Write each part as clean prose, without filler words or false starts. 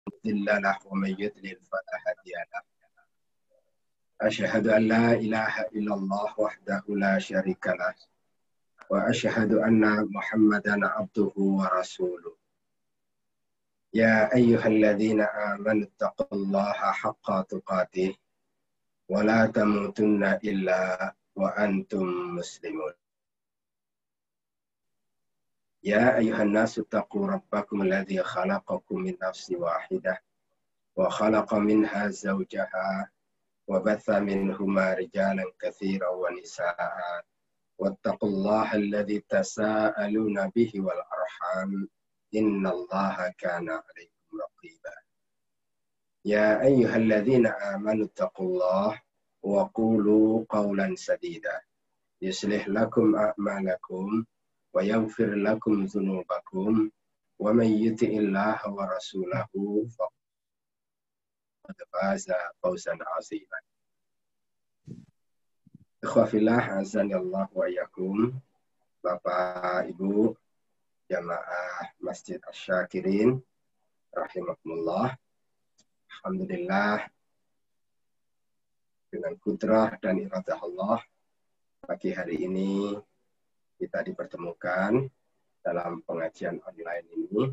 مضل له ومن يضلل فلا هادي له. أشهد أن لا إله إلا الله وحده لا شريك له وأشهد أن محمدا عبده ورسوله. يا أيها الذين آمنوا اتقوا الله حق تقاته ولا تموتن إلا وأنتم مسلمون. يا أيها الناس اتقوا ربكم الذي خلقكم من نفس واحدة وخلق منها زوجها وبث منهما رجالا كثيرا ونساء واتقوا الله الذي تساءلون به والأرحام إن الله كان عليكم رقيبا. يا أيها الذين آمنوا اتقوا الله وقولوا قولا سديدا يصلح لكم أعمالكم ويغفر لكم ذنوبكم ومن يطع الله ورسوله فقد فاز فوزا عظيما. Ikhwafillah azani Allah wa iyyakum. Bapak Ibu jamaah Masjid Asy-Syakirin rahimakumullah. Alhamdulillah dengan kudrah dan iradah Allah pagi hari ini kita dipertemukan dalam pengajian online ini.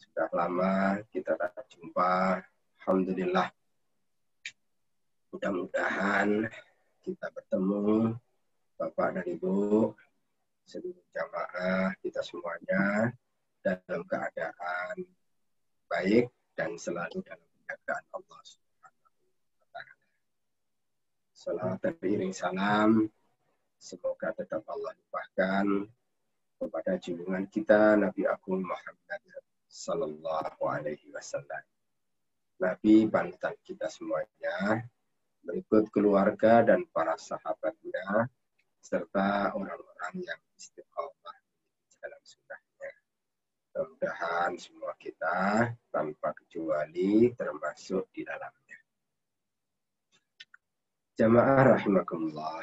Sudah lama kita tak jumpa. Alhamdulillah. Mudah-mudahan kita bertemu Bapak dan Ibu, seluruh jamaah kita semuanya dalam keadaan baik dan selalu dalam penjagaan Allah Subhanahu wa Ta'ala. Salawat beriring salam semoga tetap Allah limpahkan kepada junjungan kita Nabi Agung Muhammad sallallahu alaihi wasallam. Nabi panutan kita semuanya, berikut keluarga dan para sahabatnya, serta orang-orang yang istiqomah dalam sunnahnya. Mudah-mudahan semua kita tanpa kecuali termasuk di dalamnya. Jamaah rahimakumullah.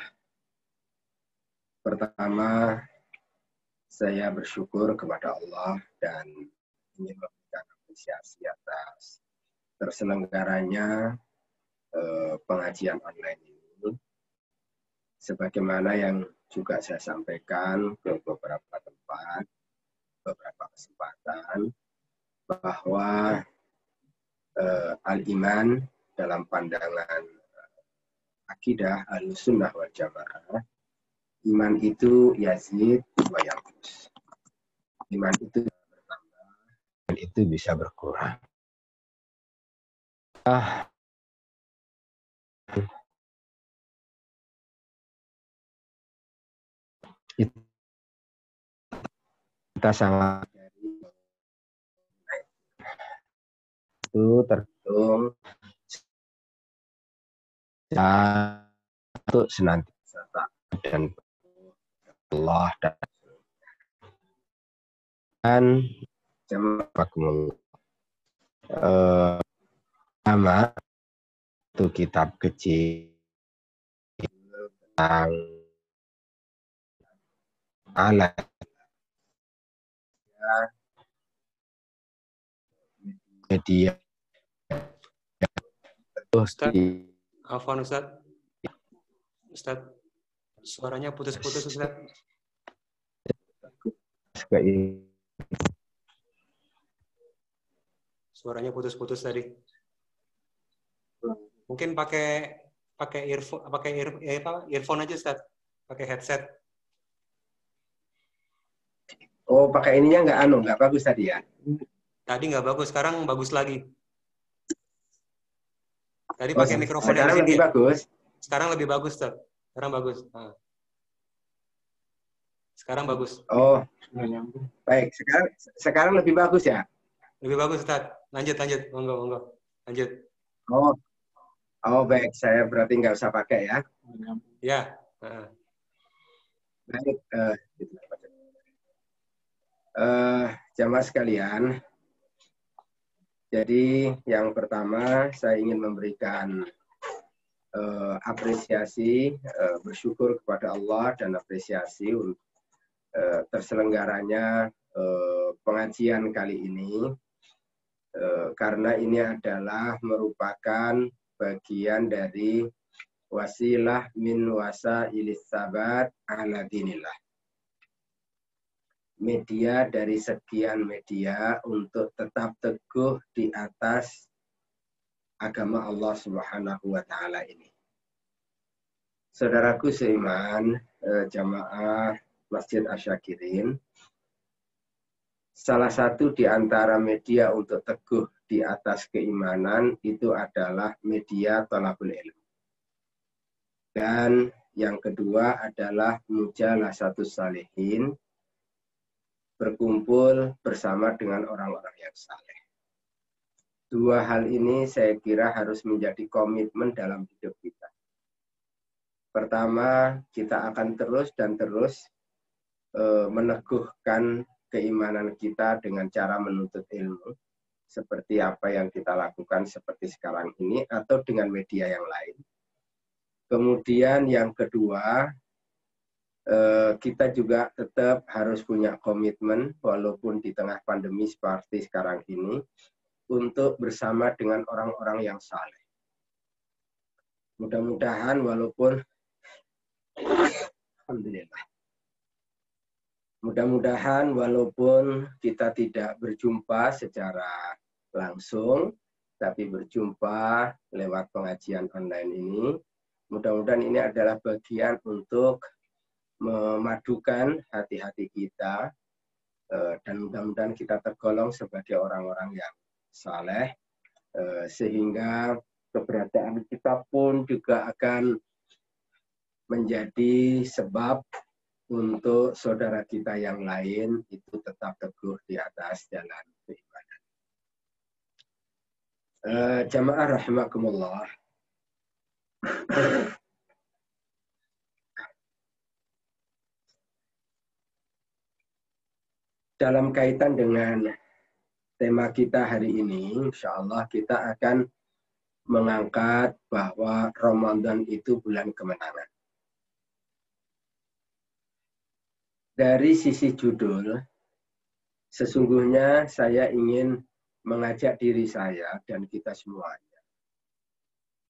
Pertama, saya bersyukur kepada Allah dan ingin memberikan apresiasi atas terselenggaranya pengajian online ini, sebagaimana yang juga saya sampaikan ke beberapa tempat, beberapa kesempatan, bahwa al-iman dalam pandangan akidah al-sunnah wal jamaah, iman itu yazid wa yanqus. Iman itu bertambah dan itu bisa berkurang. Kita sama itu tergantung satu senantiasa dan Allah dan jamaah sama itu kitab kecil tentang alat media. Ustaz, Afwan Ustaz. Ustaz, suaranya putus-putus Ustaz. Suaranya putus-putus tadi. Mungkin pakai earphone aja Ustaz. Pakai headset. Oh, pakai ininya nggak bagus tadi ya? Tadi nggak bagus, sekarang bagus lagi. Tadi pakai mikrofon yang sekarang lebih bagus. Sekarang lebih bagus, Ustaz. Sekarang bagus. Nah. Sekarang bagus. Oh, baik. Sekarang lebih bagus ya? Lebih bagus, Ustaz. Lanjut. Monggo. Lanjut. Oh, baik. Saya berarti nggak usah pakai ya? Ya. Baik. Jamaah sekalian, jadi yang pertama saya ingin memberikan apresiasi, bersyukur kepada Allah dan apresiasi untuk terselenggaranya pengajian kali ini karena ini adalah merupakan bagian dari wasilah min wasailis sabat ala dinillah. Media dari sekian media untuk tetap teguh di atas agama Allah Subhanahu wa taala ini. Saudaraku seiman, jamaah Masjid Asy-Syakirin, salah satu di antara media untuk teguh di atas keimanan itu adalah media thalabul ilm. Dan yang kedua adalah mujalasatus salihin, berkumpul bersama dengan orang-orang yang saleh. Dua hal ini saya kira harus menjadi komitmen dalam hidup kita. Pertama, kita akan terus dan terus meneguhkan keimanan kita dengan cara menuntut ilmu, seperti apa yang kita lakukan seperti sekarang ini, atau dengan media yang lain. Kemudian yang kedua, kita juga tetap harus punya komitmen, walaupun di tengah pandemi seperti sekarang ini, untuk bersama dengan orang-orang yang saleh. Mudah-mudahan walaupun alhamdulillah. Mudah-mudahan walaupun kita tidak berjumpa secara langsung, tapi berjumpa lewat pengajian online ini, mudah-mudahan ini adalah bagian untuk memadukan hati-hati kita, dan mudah-mudahan kita tergolong sebagai orang-orang yang saleh, sehingga keberadaan kita pun juga akan menjadi sebab untuk saudara kita yang lain itu tetap teguh di atas jalan keimanan. Jamaah rahimakumullah. Dalam kaitan dengan tema kita hari ini, insya Allah kita akan mengangkat bahwa Ramadan itu bulan kemenangan. Dari sisi judul, sesungguhnya saya ingin mengajak diri saya dan kita semuanya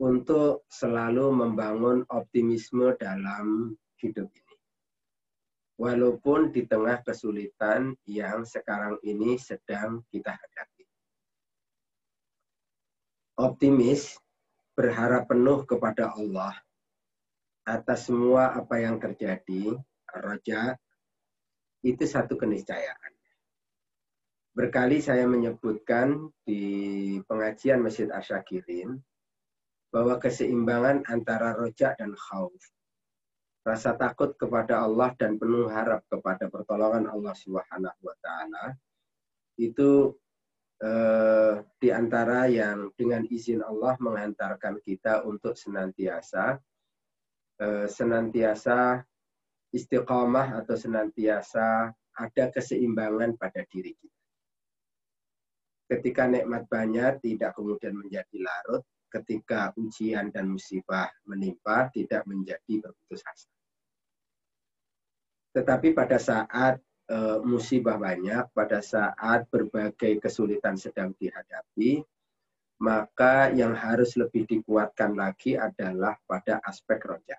untuk selalu membangun optimisme dalam hidup ini. Walaupun di tengah kesulitan yang sekarang ini sedang kita hadapi. Optimis, berharap penuh kepada Allah atas semua apa yang terjadi, raja, itu satu keniscayaan. Berkali saya menyebutkan di pengajian Masjid Asy-Syakirin bahwa keseimbangan antara roja dan khauf, rasa takut kepada Allah dan penuh harap kepada pertolongan Allah Subhanahu wa taala, itu di antara yang dengan izin Allah menghantarkan kita untuk senantiasa istiqamah atau senantiasa ada keseimbangan pada diri kita. Ketika nikmat banyak tidak kemudian menjadi larut, ketika ujian dan musibah menimpa tidak menjadi berputus asa. Tetapi pada saat musibah banyak, pada saat berbagai kesulitan sedang dihadapi, maka yang harus lebih dikuatkan lagi adalah pada aspek roja.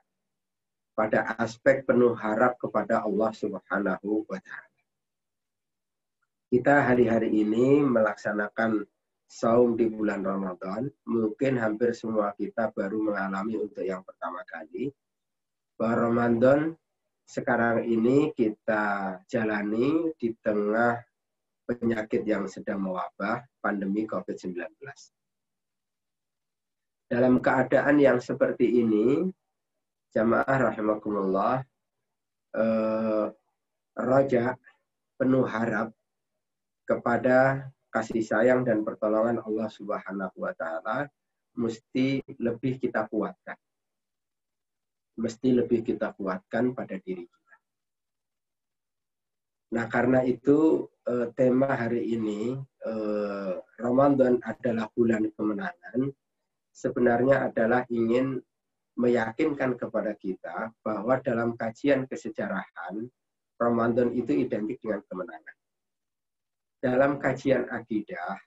Pada aspek penuh harap kepada Allah Subhanahu wa ta'ala. Kita hari-hari ini melaksanakan saum di bulan Ramadan. Mungkin hampir semua kita baru mengalami untuk yang pertama kali. Bahwa Ramadan sekarang ini kita jalani di tengah penyakit yang sedang mewabah, pandemi COVID-19. Dalam keadaan yang seperti ini, jamaah rahimakumullah, raja penuh harap kepada kasih sayang dan pertolongan Allah Subhanahu wa taala mesti lebih kita kuatkan. Mesti lebih kita kuatkan pada diri kita. Nah, karena itu tema hari ini Ramadan adalah bulan kemenangan, sebenarnya adalah ingin meyakinkan kepada kita bahwa dalam kajian kesejarahan Ramadan itu identik dengan kemenangan. Dalam kajian akidah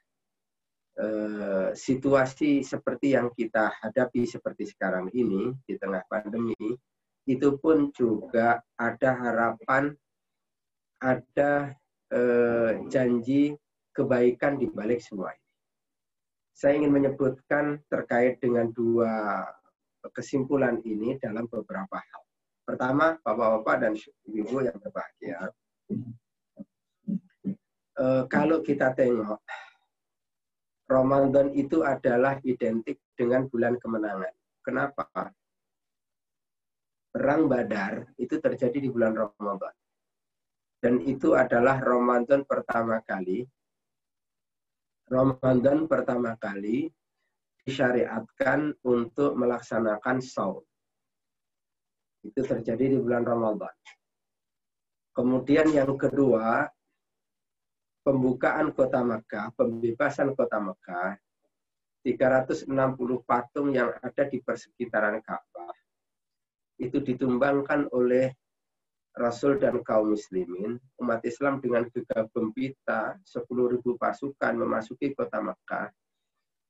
situasi seperti yang kita hadapi seperti sekarang ini di tengah pandemi, itu pun juga ada harapan, ada janji kebaikan di balik semua ini. Saya ingin menyebutkan terkait dengan dua kesimpulan ini dalam beberapa hal. Pertama, Bapak-bapak dan Ibu yang berbahagia, kalau kita tengok, Ramadan itu adalah identik dengan bulan kemenangan. Kenapa? Perang Badar itu terjadi di bulan Ramadan. Dan itu adalah Ramadan pertama kali disyariatkan untuk melaksanakan shaum. Itu terjadi di bulan Ramadan. Kemudian yang kedua, pembukaan kota Mekah, pembebasan kota Mekah, 360 patung yang ada di persekitaran Ka'bah, itu ditumbangkan oleh Rasul dan kaum muslimin. Umat Islam dengan gegap gempita, 10.000 pasukan memasuki kota Mekah,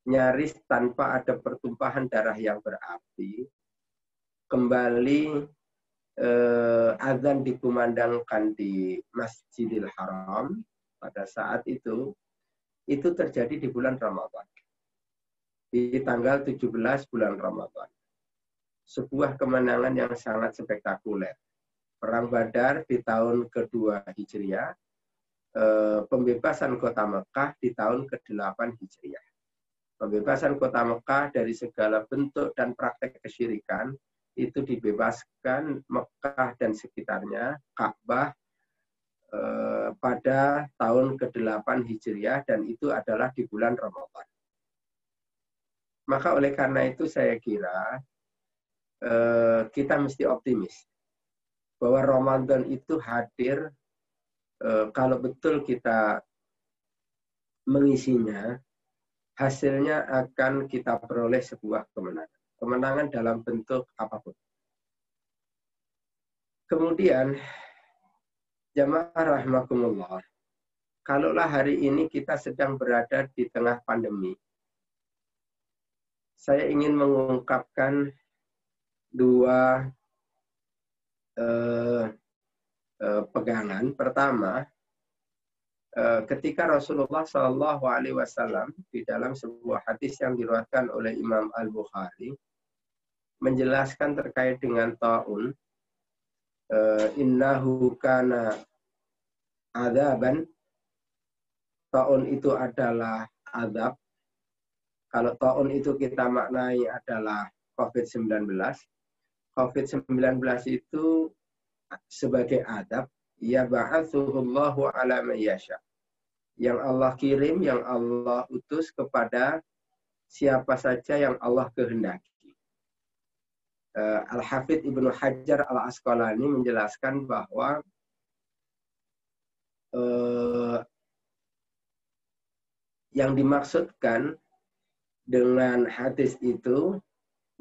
nyaris tanpa ada pertumpahan darah yang berarti. Kembali azan dikumandangkan di Masjidil Haram. Pada saat itu terjadi di bulan Ramadan. Di tanggal 17 bulan Ramadan. Sebuah kemenangan yang sangat spektakuler. Perang Badar di tahun kedua Hijriah, pembebasan kota Mekah di tahun ke-8 Hijriah. Pembebasan kota Mekah dari segala bentuk dan praktek kesyirikan, itu dibebaskan Mekah dan sekitarnya, Ka'bah, pada tahun ke-8 Hijriah, dan itu adalah di bulan Ramadan. Maka oleh karena itu saya kira kita mesti optimis bahwa Ramadan itu hadir kalau betul kita mengisinya, hasilnya akan kita peroleh sebuah kemenangan. Kemenangan dalam bentuk apapun. Kemudian jamaah rahimakumullah, kalaulah hari ini kita sedang berada di tengah pandemi, saya ingin mengungkapkan dua pegangan. Pertama, ketika Rasulullah SAW di dalam sebuah hadis yang diriwayatkan oleh Imam Al-Bukhari menjelaskan terkait dengan ta'un, innahu kana adzaban, ta'un itu adalah azab. Kalau ta'un itu kita maknai adalah COVID-19. COVID-19 itu sebagai azab, ya ba'atsuhullahu ala man yasha. Yang Allah kirim, yang Allah utus kepada siapa saja yang Allah kehendaki. Al-Hafidz Ibnu Hajar Al-Asqalani menjelaskan bahwa yang dimaksudkan dengan hadis itu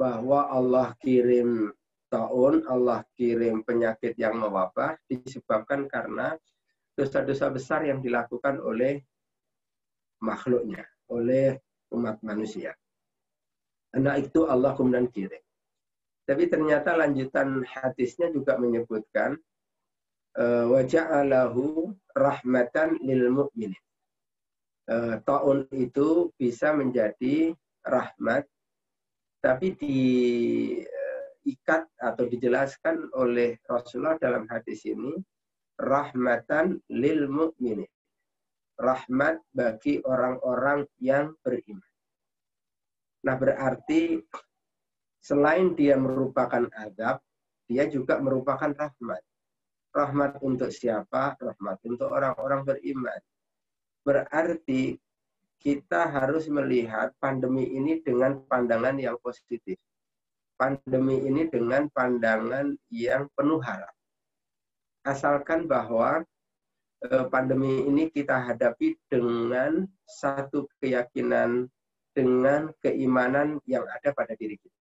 bahwa Allah kirim ta'un, Allah kirim penyakit yang mewabah disebabkan karena dosa-dosa besar yang dilakukan oleh makhluknya, oleh umat manusia. Karena itu Allah kemudian kirim. Tapi ternyata lanjutan hadisnya juga menyebutkan wa ja'alahu rahmatan lil mu'minin. Ta'un itu bisa menjadi rahmat, tapi diikat atau dijelaskan oleh Rasulullah dalam hadis ini rahmatan lil mu'minin. Rahmat bagi orang-orang yang beriman. Nah, berarti selain dia merupakan azab, dia juga merupakan rahmat. Rahmat untuk siapa? Rahmat untuk orang-orang beriman. Berarti kita harus melihat pandemi ini dengan pandangan yang positif. Pandemi ini dengan pandangan yang penuh harap. Asalkan bahwa pandemi ini kita hadapi dengan satu keyakinan, dengan keimanan yang ada pada diri kita.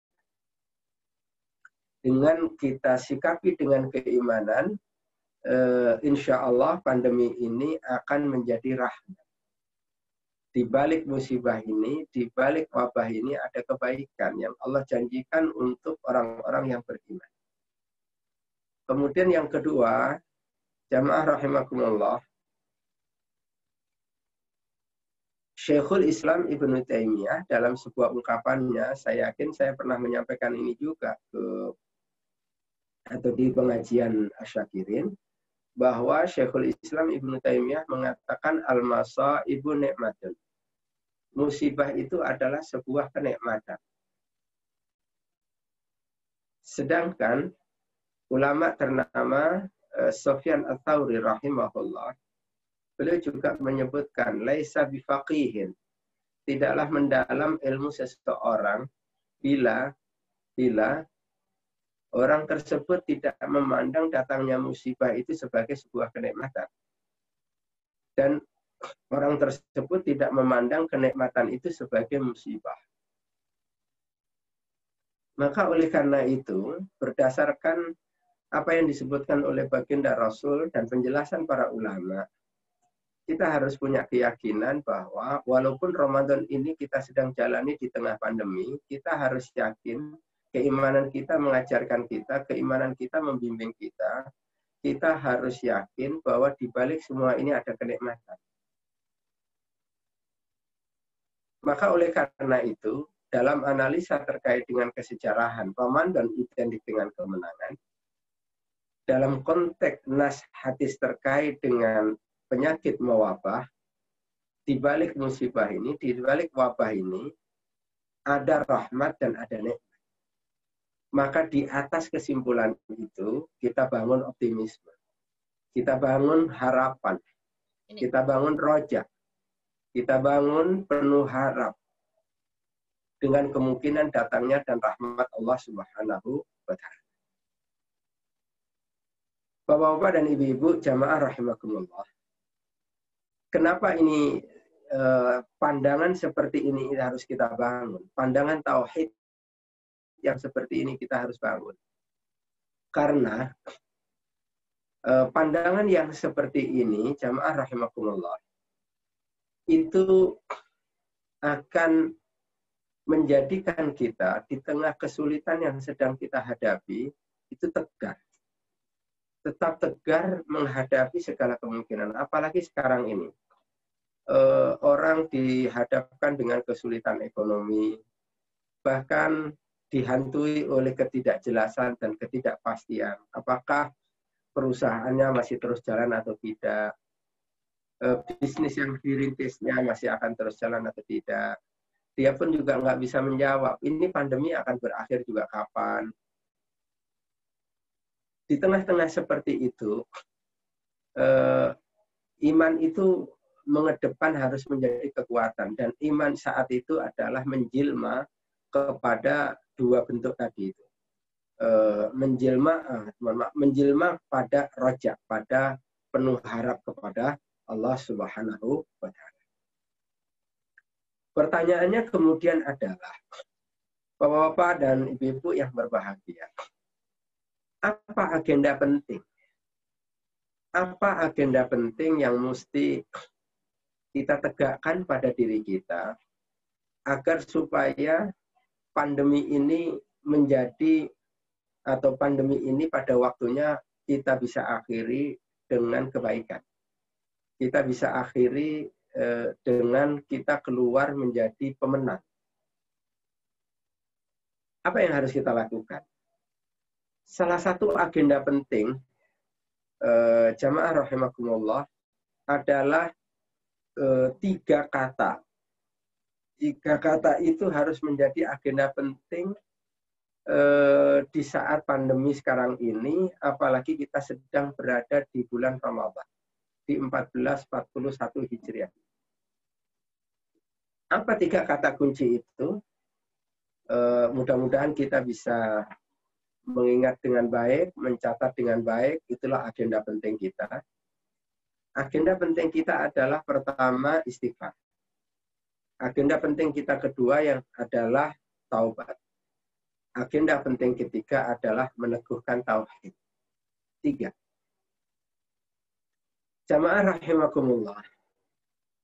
Dengan kita sikapi dengan keimanan, insya Allah pandemi ini akan menjadi rahmat. Di balik musibah ini, di balik wabah ini ada kebaikan yang Allah janjikan untuk orang-orang yang beriman. Kemudian yang kedua, jamaah rahimakumullah, Syekhul Islam Ibnu Taimiyah dalam sebuah ungkapannya, saya yakin saya pernah menyampaikan ini juga atau di pengajian Asyakirin, bahwa Syekhul Islam Ibnu Taimiyah mengatakan al-masaibu nikmatun. Musibah itu adalah sebuah kenikmatan. Sedangkan ulama ternama Sufyan Ats-Tsauri rahimahullah, beliau juga menyebutkan laisa bifaqihin, tidaklah mendalam ilmu seseorang bila orang tersebut tidak memandang datangnya musibah itu sebagai sebuah kenikmatan. Dan orang tersebut tidak memandang kenikmatan itu sebagai musibah. Maka oleh karena itu, berdasarkan apa yang disebutkan oleh baginda Rasul dan penjelasan para ulama, kita harus punya keyakinan bahwa walaupun Ramadan ini kita sedang jalani di tengah pandemi, kita harus yakin keimanan kita mengajarkan kita, keimanan kita membimbing kita, kita harus yakin bahwa di balik semua ini ada kenikmatan. Maka oleh karena itu, dalam analisa terkait dengan kesejarahan Ramadan identik dengan kemenangan, dalam konteks nas hadis terkait dengan penyakit mewabah, di balik musibah ini, di balik wabah ini, ada rahmat dan ada nikmat. Maka di atas kesimpulan itu, kita bangun optimisme. Kita bangun harapan. Kita bangun roja. Kita bangun penuh harap. Dengan kemungkinan datangnya dan rahmat Allah Subhanahu wa Ta'ala. Bapak-bapak dan ibu-ibu, jamaah rahimakumullah. Kenapa ini pandangan seperti ini harus kita bangun? Pandangan tauhid yang seperti ini kita harus bangun. Karena pandangan yang seperti ini, jamaah rahimakumullah, itu akan menjadikan kita di tengah kesulitan yang sedang kita hadapi, itu tegar. Tetap tegar menghadapi segala kemungkinan. Apalagi sekarang ini. Orang dihadapkan dengan kesulitan ekonomi, bahkan dihantui oleh ketidakjelasan dan ketidakpastian. Apakah perusahaannya masih terus jalan atau tidak? Bisnis yang dirintisnya masih akan terus jalan atau tidak? Dia pun juga nggak bisa menjawab, ini pandemi akan berakhir juga kapan? Di tengah-tengah seperti itu, iman itu mengedepan harus menjadi kekuatan. Dan iman saat itu adalah menjelma kepada dua bentuk tadi itu. Menjelma pada rojak, pada penuh harap kepada Allah Subhanahu wa Ta'ala. Pertanyaannya kemudian adalah, Bapak-bapak dan Ibu-ibu yang berbahagia, apa agenda penting? Apa agenda penting yang mesti kita tegakkan pada diri kita agar supaya pandemi ini menjadi, atau pandemi ini pada waktunya kita bisa akhiri dengan kebaikan. Kita bisa akhiri dengan kita keluar menjadi pemenang. Apa yang harus kita lakukan? Salah satu agenda penting jamaah rahimakumullah adalah 3 kata. 3 kata itu harus menjadi agenda penting di saat pandemi sekarang ini, apalagi kita sedang berada di bulan Ramadan, di 1441 Hijriah. Apa 3 kata kunci itu? Mudah-mudahan kita bisa mengingat dengan baik, mencatat dengan baik, itulah agenda penting kita. Agenda penting kita adalah pertama istighfar. Agenda penting kita kedua yang adalah taubat. Agenda penting ketiga adalah meneguhkan tauhid. 3. Jamaah rahimakumullah.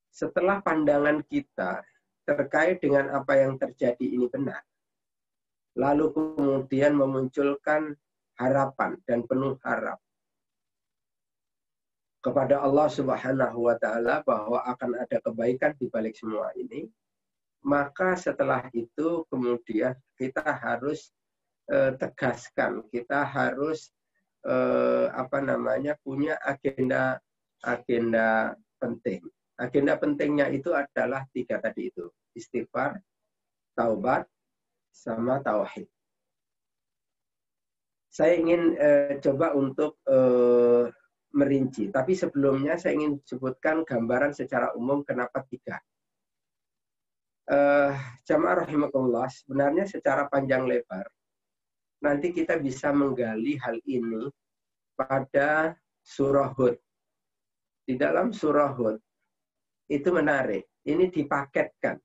setelah pandangan kita terkait dengan apa yang terjadi ini benar, lalu kemudian memunculkan harapan dan penuh harap kepada Allah Subhanahu wa Ta'ala bahwa akan ada kebaikan di balik semua ini, maka setelah itu kemudian kita harus tegaskan, kita harus punya agenda penting. Agenda pentingnya itu adalah 3 tadi itu, istighfar, taubat, sama tauhid. Saya ingin coba untuk merinci, tapi sebelumnya saya ingin sebutkan gambaran secara umum kenapa 3. Jamaah rahimakumullah, sebenarnya secara panjang lebar nanti kita bisa menggali hal ini pada surah Hud. Di dalam surah Hud itu menarik, ini dipaketkan,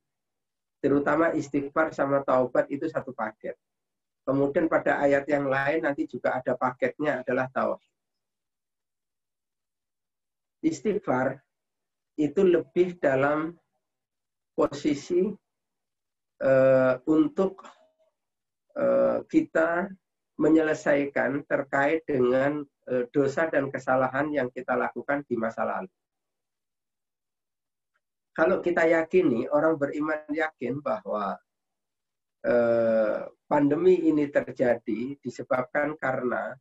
terutama istighfar sama taubat itu satu paket. Kemudian pada ayat yang lain nanti juga ada paketnya adalah tauhid. Istighfar itu lebih dalam posisi untuk kita menyelesaikan terkait dengan dosa dan kesalahan yang kita lakukan di masa lalu. Kalau kita yakini, orang beriman yakin bahwa pandemi ini terjadi disebabkan karena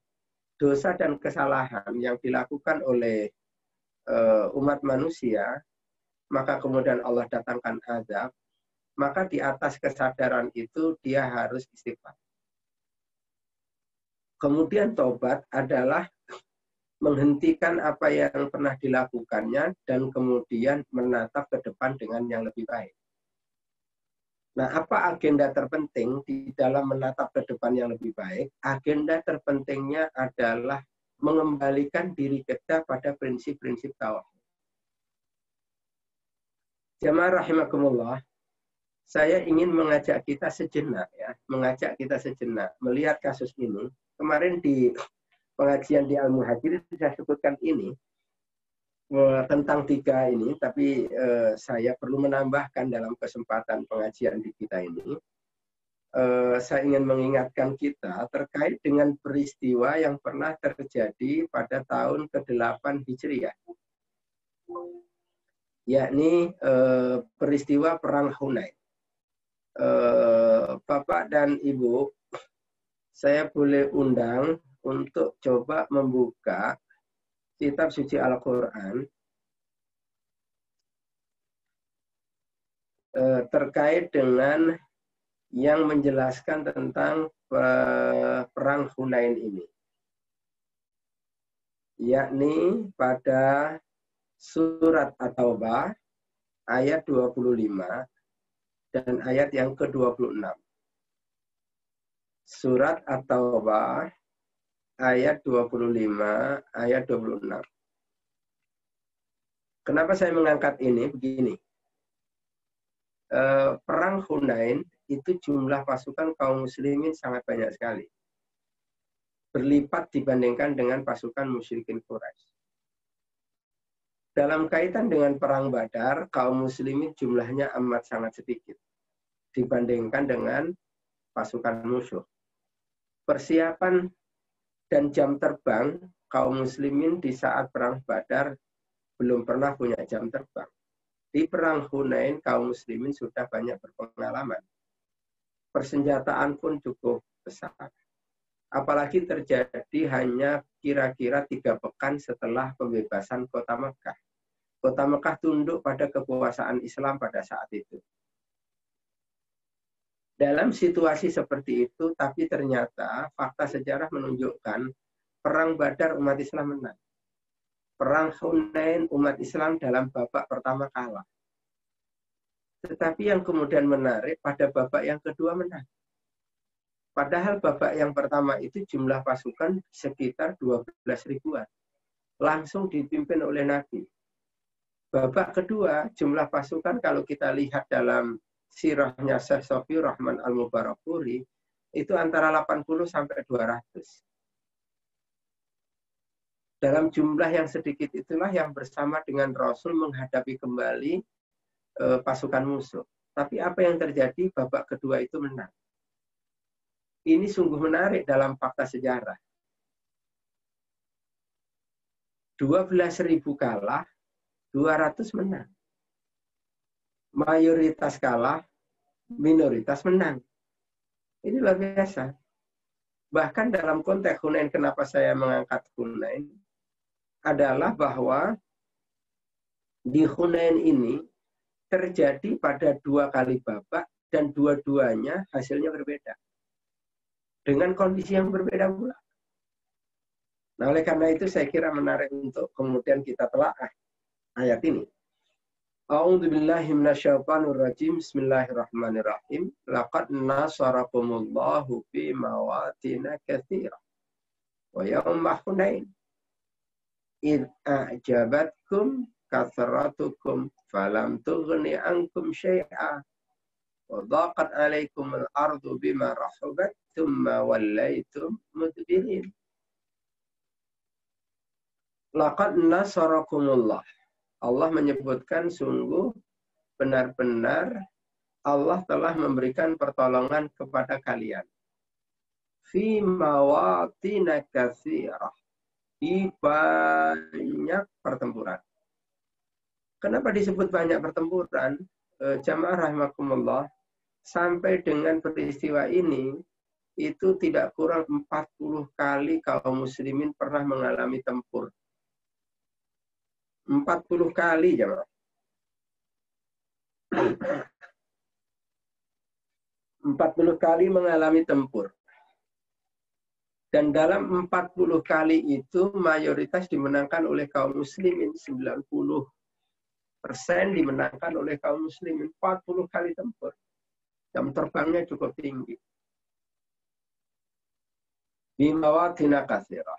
dosa dan kesalahan yang dilakukan oleh umat manusia, maka kemudian Allah datangkan azab, maka di atas kesadaran itu dia harus istighfar. Kemudian taubat adalah menghentikan apa yang pernah dilakukannya dan kemudian menatap ke depan dengan yang lebih baik. Nah, apa agenda terpenting di dalam menatap ke depan yang lebih baik? Agenda terpentingnya adalah mengembalikan diri kita pada prinsip-prinsip tauhid. Jamaah rahimakumullah, saya ingin mengajak kita sejenak melihat kasus ini. Kemarin di pengajian di Al-Muhajirin saya sebutkan ini tentang 3 ini, tapi saya perlu menambahkan dalam kesempatan pengajian di kita ini. Saya ingin mengingatkan kita terkait dengan peristiwa yang pernah terjadi pada tahun ke-8 Hijriah, yakni peristiwa Perang Hunain. Bapak dan Ibu, saya boleh undang untuk coba membuka kitab suci Al-Quran terkait dengan yang menjelaskan tentang Perang Hunain ini. Yakni pada surat At-Taubah ayat 25 dan ayat yang ke-26. Surat At-Taubah ayat 25, ayat 26. Kenapa saya mengangkat ini? Begini. Perang Hunain itu jumlah pasukan kaum muslimin sangat banyak sekali. Berlipat dibandingkan dengan pasukan musyrikin Quraisy. Dalam kaitan dengan perang Badar, kaum muslimin jumlahnya amat sangat sedikit dibandingkan dengan pasukan musuh. Persiapan dan jam terbang kaum muslimin di saat perang Badar belum pernah punya jam terbang. Di perang Hunain kaum muslimin sudah banyak berpengalaman. Persenjataan pun cukup besar. Apalagi terjadi hanya kira-kira 3 pekan setelah pembebasan kota Mekah. Kota Mekah tunduk pada kekuasaan Islam pada saat itu. Dalam situasi seperti itu, tapi ternyata fakta sejarah menunjukkan perang Badar umat Islam menang. Perang Hunain umat Islam dalam babak pertama kalah. Tetapi yang kemudian menarik, pada babak yang kedua menang. Padahal babak yang pertama itu jumlah pasukan sekitar 12 ribuan. Langsung dipimpin oleh Nabi. Babak kedua, jumlah pasukan kalau kita lihat dalam sirahnya Syekh Sofi Rahman Al-Mubarakpuri, itu antara 80 sampai 200. Dalam jumlah yang sedikit itulah yang bersama dengan Rasul menghadapi kembali pasukan musuh. Tapi apa yang terjadi? Babak kedua itu menang. Ini sungguh menarik dalam fakta sejarah. 12.000 kalah, 200 menang. Mayoritas kalah, minoritas menang. Ini luar biasa. Bahkan dalam konteks Hunain, kenapa saya mengangkat Hunain, adalah bahwa di Hunain ini terjadi pada 2 kali babak dan dua-duanya hasilnya berbeda. Dengan kondisi yang berbeda pula. Nah, oleh karena itu saya kira menarik untuk kemudian kita telaah ayat ini. A'udzu billahi minasyaitonir rajim. Bismillahirrahmanirrahim. Laqad nasarakumullahu fi mawatin katsirah. Wa yauma Hunain id a'jabatkum kathratukum falam tughni ankum syai'a wa dhaqat 'alaikum al-ardu bima rahabat thumma wallaytum mudbirin. Laqad nasarakumullah. Allah menyebutkan sungguh benar-benar Allah telah memberikan pertolongan kepada kalian. Fi mawatin katsirah. Di banyak pertempuran. Kenapa disebut banyak pertempuran? Jamaah rahimakumullah, sampai dengan peristiwa ini itu tidak kurang 40 kali kaum muslimin pernah mengalami tempur. 40 kali, jemaah. 40 kali mengalami tempur. Dan dalam 40 kali itu mayoritas dimenangkan oleh kaum muslimin. 90% dimenangkan oleh kaum muslimin. 40 kali tempur. Jam terbangnya cukup tinggi. Bimawatina katsirah.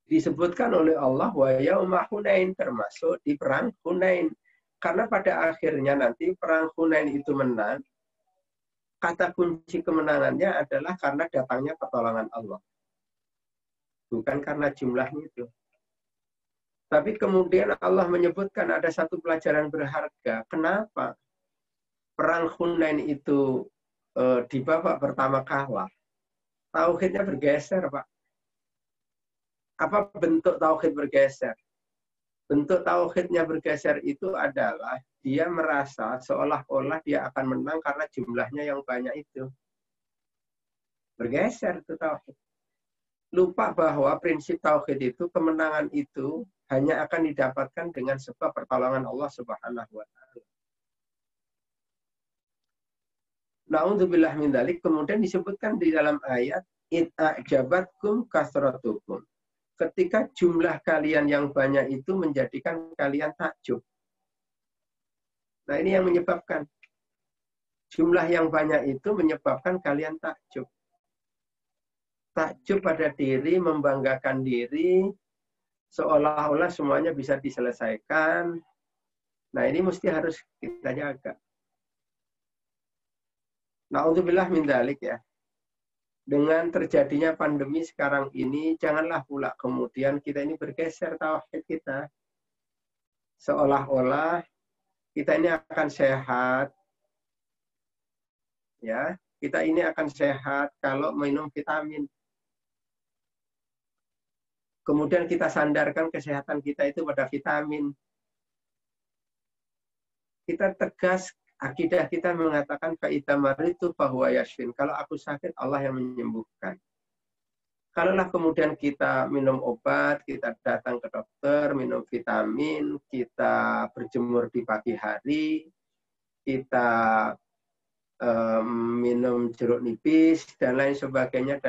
Disebutkan oleh Allah wa yauma Hunain, termasuk di perang Hunain. Karena pada akhirnya nanti perang Hunain itu menang, kata kunci kemenangannya adalah karena datangnya pertolongan Allah. Bukan karena jumlahnya itu. Tapi kemudian Allah menyebutkan ada satu pelajaran berharga. Kenapa perang Hunain itu di babak pertama kalah? Tauhidnya bergeser, Pak. Apa bentuk tauhid bergeser? Bentuk tauhidnya bergeser itu adalah dia merasa seolah-olah dia akan menang karena jumlahnya yang banyak itu. Bergeser itu tauhid. Lupa bahwa prinsip tauhid itu, kemenangan itu hanya akan didapatkan dengan sebab pertolongan Allah Subhanahu wa taala. Na'udzubillah min dzalik, kemudian disebutkan di dalam ayat id a'jabatkum kasratukum. Ketika jumlah kalian yang banyak itu menjadikan kalian takjub. Nah, ini yang menyebabkan. Jumlah yang banyak itu menyebabkan kalian takjub. Takjub pada diri, membanggakan diri, seolah-olah semuanya bisa diselesaikan. Nah, ini mesti harus kita jaga. Na'udzubillah min dzalik ya. Dengan terjadinya pandemi sekarang ini, janganlah pula kemudian kita ini bergeser tauhid kita. Seolah-olah kita ini akan sehat. Ya, kita ini akan sehat kalau minum vitamin. Kemudian kita sandarkan kesehatan kita itu pada vitamin. Kita tegas, akidah kita mengatakan fa'idza maritu fahuwa yashfin. Kalau aku sakit, Allah yang menyembuhkan. Kalaulah kemudian kita minum obat, kita datang ke dokter, minum vitamin, kita berjemur di pagi hari, kita minum jeruk nipis, dan lain sebagainya,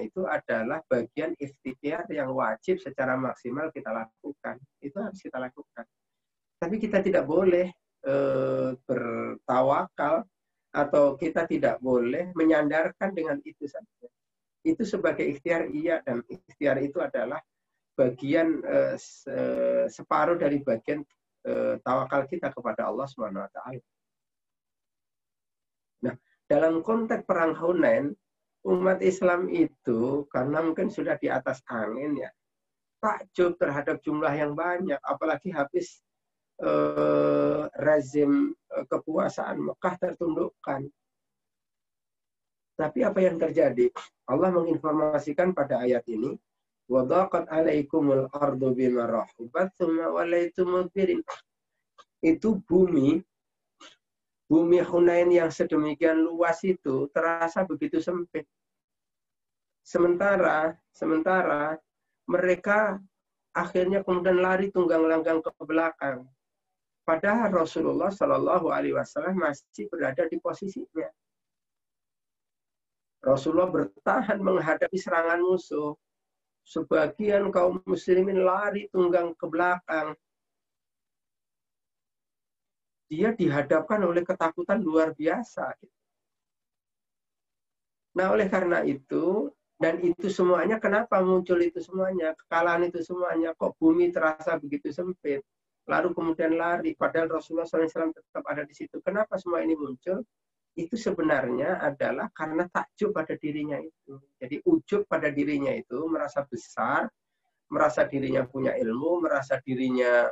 itu adalah bagian ikhtiar yang wajib secara maksimal kita lakukan. Itu harus kita lakukan. Tapi kita tidak boleh bertawakal atau kita tidak boleh menyandarkan dengan itu saja. Itu sebagai ikhtiar iya, dan ikhtiar itu adalah bagian separuh dari bagian tawakal kita kepada Allah Subhanahu wa taala. Nah, dalam konteks perang Hunain, umat Islam itu karena mungkin sudah di atas angin ya, takjub terhadap jumlah yang banyak, apalagi habis rezim kekuasaan Mekah tertundukkan. Tapi apa yang terjadi? Allah menginformasikan pada ayat ini, wa dhaqat 'alaikumul ardu bima rahubat tsumma walaitum mudbirin. Itu bumi Hunain yang sedemikian luas itu terasa begitu sempit. Sementara mereka akhirnya kemudian lari tunggang langgang ke belakang. Padahal Rasulullah Shallallahu Alaihi Wasallam masih berada di posisinya. Rasulullah bertahan menghadapi serangan musuh. Sebagian kaum muslimin lari tunggang ke belakang. Dia dihadapkan oleh ketakutan luar biasa. Nah, oleh karena itu, dan itu semuanya, kenapa muncul itu semuanya? Kekalahan itu semuanya, kok bumi terasa begitu sempit? Lalu kemudian lari, padahal Rasulullah SAW tetap ada di situ. Kenapa semua ini muncul? Itu sebenarnya adalah karena takjub pada dirinya itu. Jadi ujub pada dirinya itu, merasa besar, merasa dirinya punya ilmu, merasa dirinya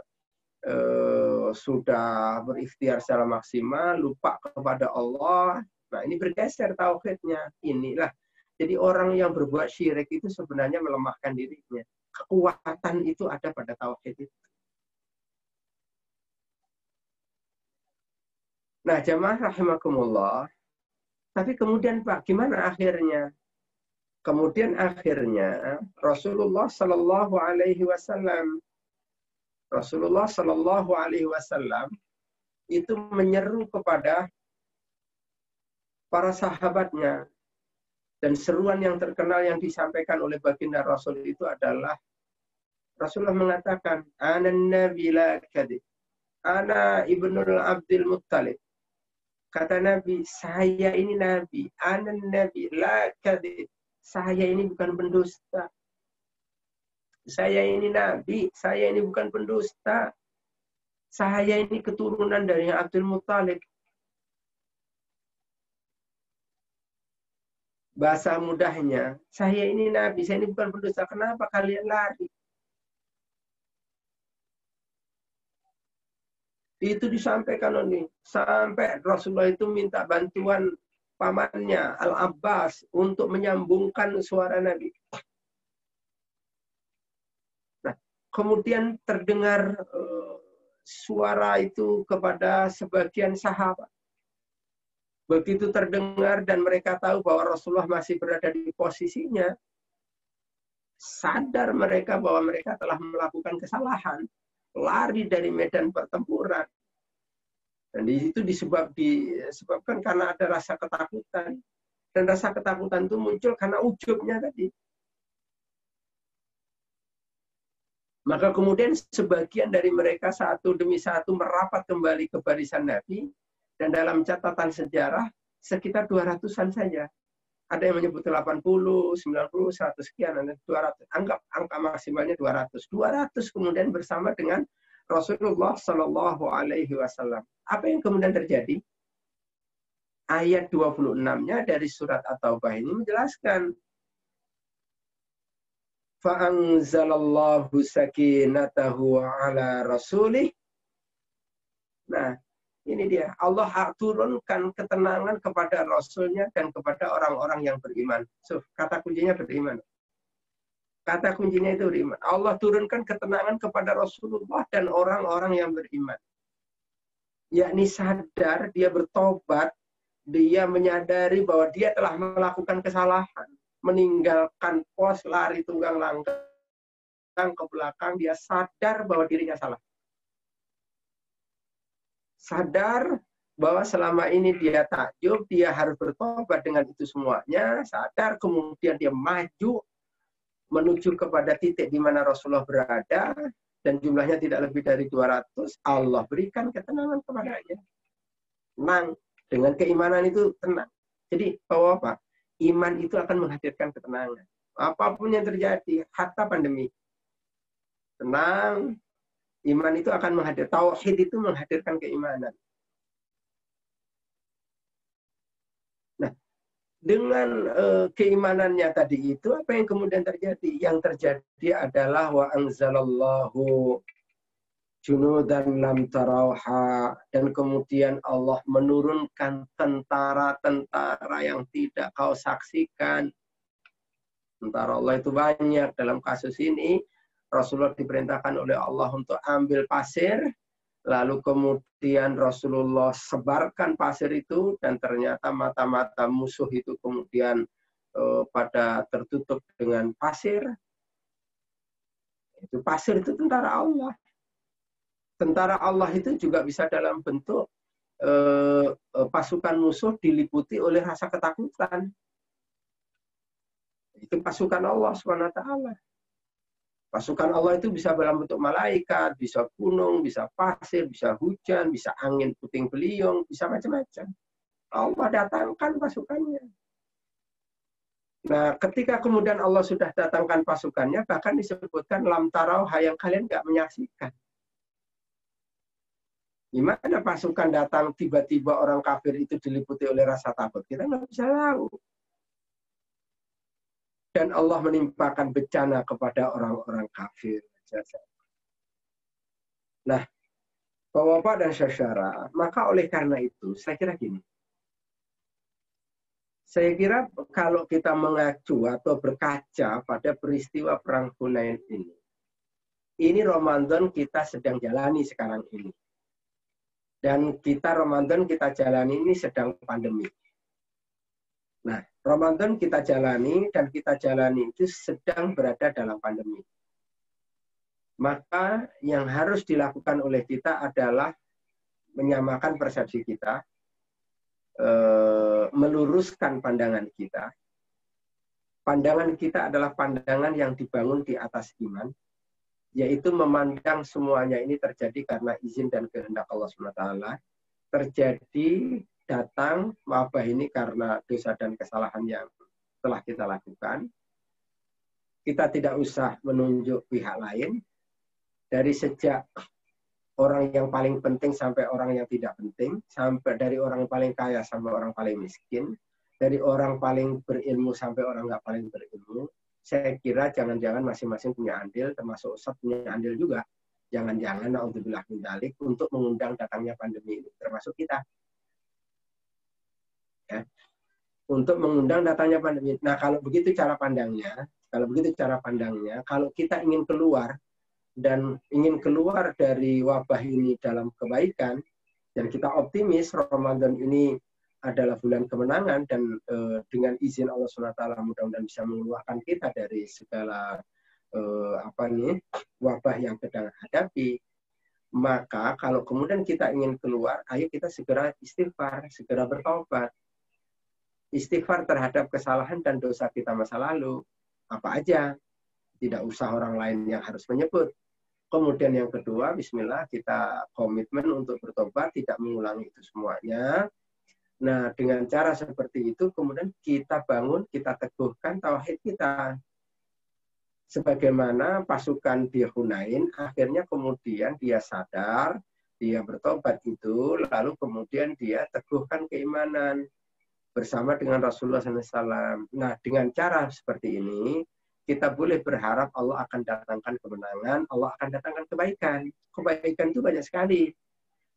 sudah berikhtiar secara maksimal, lupa kepada Allah. Nah, ini bergeser tauhidnya. Inilah. Jadi orang yang berbuat syirik itu sebenarnya melemahkan dirinya. Kekuatan itu ada pada tauhid itu. Nah, jamaah rahimakumullah. Tapi kemudian Pak, gimana akhirnya? Kemudian akhirnya Rasulullah Shallallahu Alaihi Wasallam itu menyeru kepada para sahabatnya, dan seruan yang terkenal yang disampaikan oleh baginda Rasul itu adalah Rasulullah mengatakan, Ana Nabi la kadhib, Ana Ibnul Abdul Muttalib. Kata Nabi, saya ini Nabi, Ana Nabi la kadhib, saya ini bukan pendusta. Saya ini Nabi, saya ini bukan pendusta. Saya ini keturunan dari Abdul Muttalib. Bahasa mudahnya, saya ini Nabi, saya ini bukan pendusta. Kenapa kalian lari? Itu disampaikan oleh, sampai Rasulullah itu minta bantuan pamannya, Al-Abbas, untuk menyambungkan suara Nabi. Kemudian terdengar suara itu kepada sebagian sahabat. Begitu terdengar dan mereka tahu bahwa Rasulullah masih berada di posisinya, sadar mereka bahwa mereka telah melakukan kesalahan, lari dari medan pertempuran. Dan itu disebabkan karena ada rasa ketakutan. Dan rasa ketakutan itu muncul karena ujubnya tadi. Maka kemudian sebagian dari mereka satu demi satu merapat kembali ke barisan Nabi. Dan dalam catatan sejarah sekitar 200-an saja. Ada yang menyebut 80, 90, 100 sekian, 200. Anggap angka maksimalnya 200. 200 kemudian bersama dengan Rasulullah Shallallahu Alaihi Wasallam. Apa yang kemudian terjadi? Ayat 26-nya dari surat At-Taubah ini menjelaskan, fa'anzalallahu sakinatahu ala rasulih. Nah, ini dia. Allah turunkan ketenangan kepada Rasulnya dan kepada orang-orang yang beriman. So, kata kuncinya beriman. Kata kuncinya itu beriman. Allah turunkan ketenangan kepada Rasulullah dan orang-orang yang beriman. Yakni sadar, dia bertobat, dia menyadari bahwa dia telah melakukan kesalahan. Meninggalkan pos, lari tunggang langgang ke belakang, dia sadar bahwa dirinya salah. Sadar bahwa selama ini dia takjub, dia harus bertobat dengan itu semuanya, sadar, kemudian dia maju menuju kepada titik di mana Rasulullah berada, dan jumlahnya tidak lebih dari 200, Allah berikan ketenangan kepadanya. Tenang, dengan keimanan itu tenang. Jadi, bahwa apa? Iman itu akan menghadirkan ketenangan. Apapun yang terjadi, hatta pandemi. Tenang, iman itu akan menghadirkan, tauhid itu menghadirkan keimanan. Nah, dengan keimanannya tadi itu, apa yang kemudian terjadi? Yang terjadi adalah wa anzalallahu junudan lam tarauha, dan kemudian Allah menurunkan tentara-tentara yang tidak kau saksikan. Tentara Allah itu banyak. Dalam kasus ini Rasulullah diperintahkan oleh Allah untuk ambil pasir, lalu kemudian Rasulullah sebarkan pasir itu, dan ternyata mata-mata musuh itu kemudian pada tertutup dengan pasir. Itu pasir itu tentara Allah. Tentara Allah itu juga bisa dalam bentuk pasukan musuh diliputi oleh rasa ketakutan. Itu pasukan Allah SWT. Pasukan Allah itu bisa dalam bentuk malaikat, bisa gunung, bisa pasir, bisa hujan, bisa angin puting beliung, bisa macam-macam. Allah datangkan pasukannya. Nah, ketika kemudian Allah sudah datangkan pasukannya, bahkan disebutkan lam tarauha, yang kalian nggak menyaksikan. Gimana pasukan datang tiba-tiba orang kafir itu diliputi oleh rasa takut? Kita nggak bisa tahu. Dan Allah menimpakan bencana kepada orang-orang kafir. Nah, Bapak-bapak dan saudara, maka oleh karena itu, saya kira gini. Saya kira kalau kita mengacu atau berkaca pada peristiwa Perang Hunain ini Ramadan kita sedang jalani sekarang ini. Dan Ramadan kita jalani ini sedang pandemi. Nah, Ramadan kita jalani dan kita jalani itu sedang berada dalam pandemi. Maka yang harus dilakukan oleh kita adalah menyamakan persepsi kita, meluruskan pandangan kita. Pandangan kita adalah pandangan yang dibangun di atas iman, yaitu memandang semuanya ini terjadi karena izin dan kehendak Allah SWT. Terjadi, datang wabah ini karena dosa dan kesalahan yang telah kita lakukan. Kita tidak usah menunjuk pihak lain. Dari sejak orang yang paling penting sampai orang yang tidak penting, sampai dari orang yang paling kaya sampai orang paling miskin, dari orang paling berilmu sampai orang nggak paling berilmu, saya kira jangan-jangan masing-masing punya andil, termasuk Ustadz punya andil juga. Jangan-jangan, na'udzubillah min dzalik, untuk mengundang datangnya pandemi ini, termasuk kita. Ya. Untuk mengundang datangnya pandemi. Nah, kalau begitu cara pandangnya, kalau kita ingin keluar, dan ingin keluar dari wabah ini dalam kebaikan, dan kita optimis Ramadan ini adalah bulan kemenangan, dan dengan izin Allah SWT mudah-mudahan bisa mengeluarkan kita dari segala wabah yang sedang hadapi. Maka kalau kemudian kita ingin keluar, ayo kita segera istighfar, segera bertobat. Istighfar terhadap kesalahan dan dosa kita masa lalu. Apa aja? Tidak usah orang lain yang harus menyebut. Kemudian yang kedua, bismillah, kita komitmen untuk bertobat, tidak mengulangi itu semuanya. Nah, dengan cara seperti itu, kemudian kita bangun, kita teguhkan tauhid kita. Sebagaimana pasukan di Hunain, akhirnya kemudian dia sadar, dia bertobat itu, lalu kemudian dia teguhkan keimanan bersama dengan Rasulullah SAW. Nah, dengan cara seperti ini, kita boleh berharap Allah akan datangkan kemenangan, Allah akan datangkan kebaikan. Kebaikan itu banyak sekali.